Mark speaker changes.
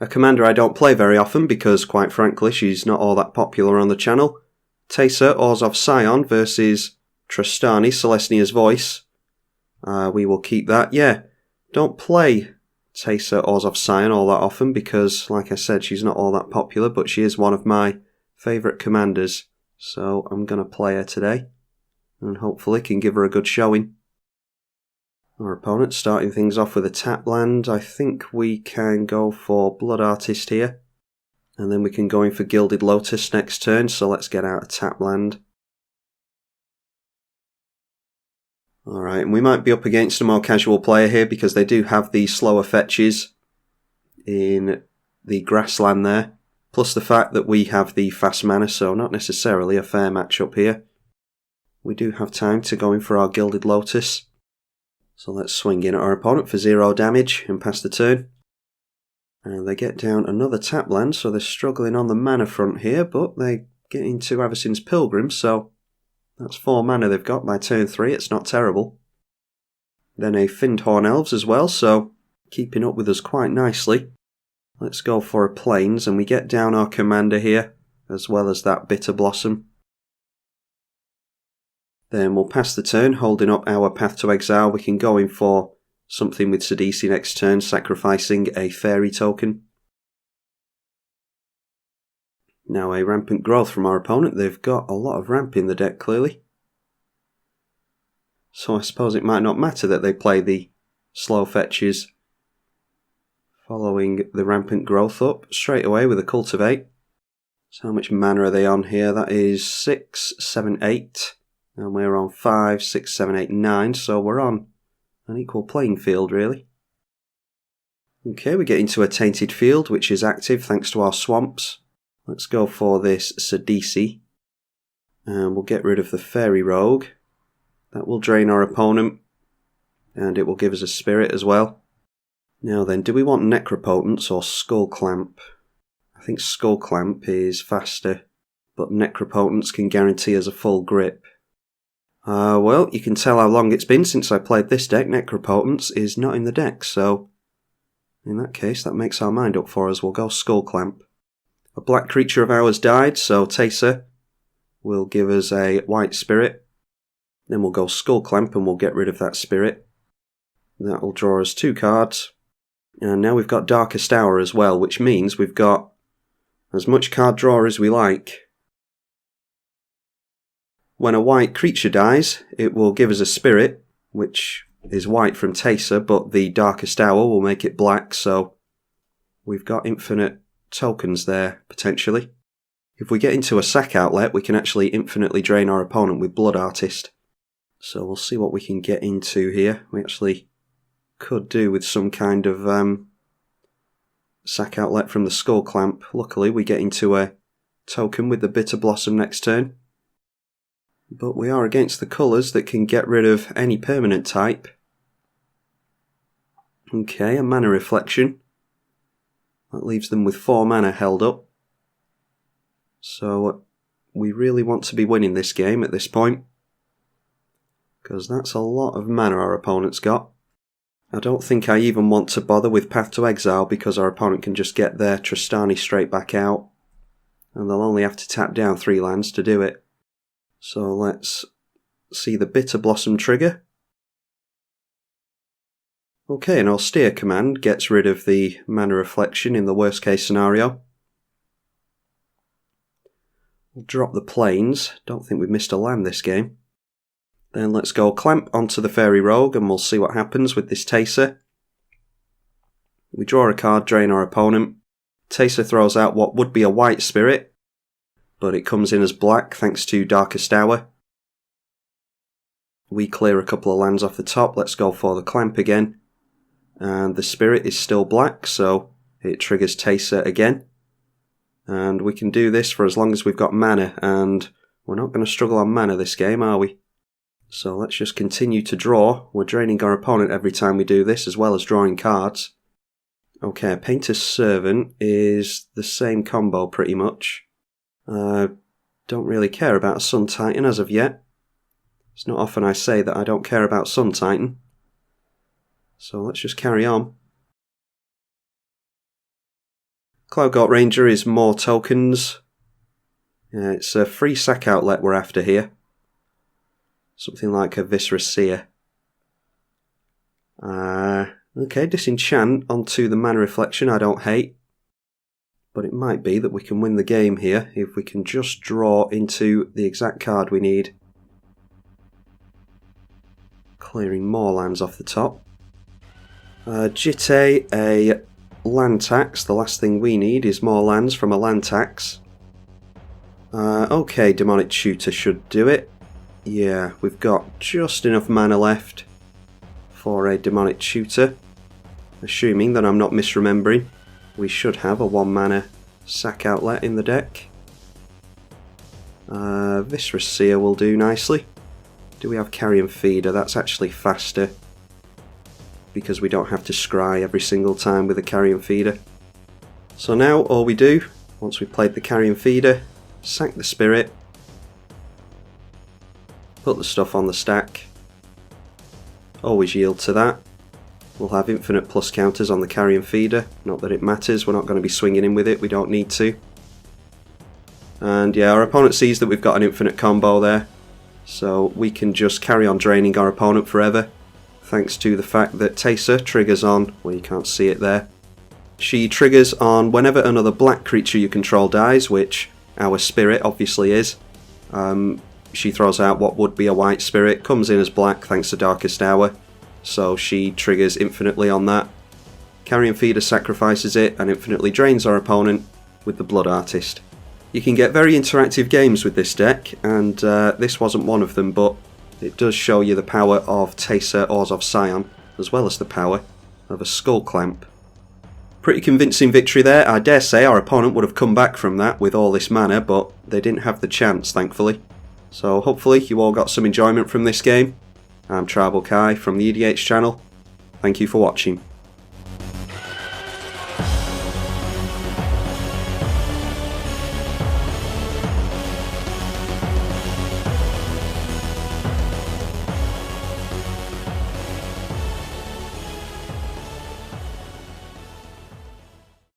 Speaker 1: A commander I don't play very often because, quite frankly, she's not all that popular on the channel. Teysa Orzhov Scion versus Trostani, Selesnya's voice. We will keep that. Yeah, don't play Teysa Orzhov Scion all that often because, like I said, she's not all that popular, but she is one of my favourite commanders. So I'm going to play her today and hopefully can give her a good showing. Our opponent starting things off with a tap land. I think we can go for Blood Artist here. And then we can go in for Gilded Lotus next turn, so let's get out a tap land. Alright, and we might be up against a more casual player here because they do have the slower fetches in the grassland there. Plus the fact that we have the fast mana, so not necessarily a fair matchup here. We do have time to go in for our Gilded Lotus. So let's swing in at our opponent for 0 damage and pass the turn. And they get down another tap land, so they're struggling on the mana front here, but they get into Avacyn's Pilgrim, so that's 4 mana they've got by turn 3, it's not terrible. Then a Fyndhorn Elves as well, so keeping up with us quite nicely. Let's go for a Plains, and we get down our commander here, as well as that Bitter Blossom. Then we'll pass the turn, holding up our Path to Exile. We can go in for something with Sidisi next turn, sacrificing a fairy token. Now a Rampant Growth from our opponent. They've got a lot of ramp in the deck, clearly. So I suppose it might not matter that they play the slow fetches following the Rampant Growth up straight away with a Cultivate. So how much mana are they on here? That is 6, 7, 8. And we're on 5, 6, 7, 8, 9, so we're on an equal playing field, really. Okay, we get into a Tainted Field, which is active thanks to our swamps. Let's go for this Sidisi. And we'll get rid of the Fairy Rogue. That will drain our opponent, and it will give us a Spirit as well. Now then, do we want Necropotence or Skull Clamp? I think Skull Clamp is faster, but Necropotence can guarantee us a full grip. Well, you can tell how long it's been since I played this deck. Necropotence is not in the deck, so in that case, that makes our mind up for us. We'll go Skull Clamp. A black creature of ours died, so Teysa will give us a white spirit. Then we'll go Skull Clamp and we'll get rid of that spirit. That will draw us 2 cards. And now we've got Darkest Hour as well, which means we've got as much card draw as we like. When a white creature dies, it will give us a spirit, which is white from Teysa, but the Darkest Hour will make it black, so we've got infinite tokens there, potentially. If we get into a sack outlet, we can actually infinitely drain our opponent with Blood Artist. So we'll see what we can get into here. We actually could do with some kind of sack outlet from the Skull Clamp. Luckily, we get into a token with the Bitter Blossom next turn. But we are against the colours that can get rid of any permanent type. Okay, a Mana Reflection. That leaves them with 4 mana held up. So we really want to be winning this game at this point, because that's a lot of mana our opponent's got. I don't think I even want to bother with Path to Exile because our opponent can just get their Trostani straight back out, and they'll only have to tap down 3 lands to do it. So let's see the Bitter Blossom trigger. Okay, an Austere command gets rid of the Mana Reflection in the worst case scenario. We'll drop the Plains. Don't think we've missed a land this game. Then let's go Clamp onto the Fairy Rogue and we'll see what happens with this Teysa. We draw a card, drain our opponent. Teysa throws out what would be a white spirit, but it comes in as black thanks to Darkest Hour. We clear a couple of lands off the top. Let's go for the Clamp again. And the spirit is still black, so it triggers Teysa again. And we can do this for as long as we've got mana, and we're not going to struggle on mana this game, are we? So let's just continue to draw. We're draining our opponent every time we do this, as well as drawing cards. Okay, Painter's Servant is the same combo pretty much. Don't really care about a Sun Titan as of yet. It's not often I say that I don't care about Sun Titan. So let's just carry on. Cloud Goat Ranger is more tokens. It's a free sack outlet we're after here. Something like a Viscerous Seer. Okay, disenchant onto the Mana Reflection I don't hate. But it might be that we can win the game here if we can just draw into the exact card we need. Clearing more lands off the top. Jitte, a land tax. The last thing we need is more lands from a land tax. Okay, Demonic Tutor should do it. Yeah, we've got just enough mana left for a Demonic Tutor. Assuming that I'm not misremembering, we should have a 1 mana sack outlet in the deck. Viscerous Seer will do nicely. Do we have Carrion Feeder? That's actually faster, because we don't have to scry every single time with a Carrion Feeder. So now all we do, once we've played the Carrion Feeder, sack the Spirit, put the stuff on the stack, always yield to that. We'll have infinite plus counters on the Carrion Feeder, not that it matters, we're not going to be swinging in with it, we don't need to. And yeah, our opponent sees that we've got an infinite combo there, so we can just carry on draining our opponent forever, thanks to the fact that Teysa triggers on, well, you can't see it there, she triggers on whenever another black creature you control dies, which our Spirit obviously is. She throws out what would be a white Spirit, comes in as black thanks to Darkest Hour, so she triggers infinitely on that. Carrion Feeder sacrifices it and infinitely drains our opponent with the Blood Artist. You can get very interactive games with this deck, and this wasn't one of them, but it does show you the power of Teysa Orzhov Scion, as well as the power of a Skull Clamp. Pretty convincing victory there. I dare say our opponent would have come back from that with all this mana, but they didn't have the chance, thankfully. So hopefully you all got some enjoyment from this game. I'm tribalkai from the EDH channel. Thank you for watching.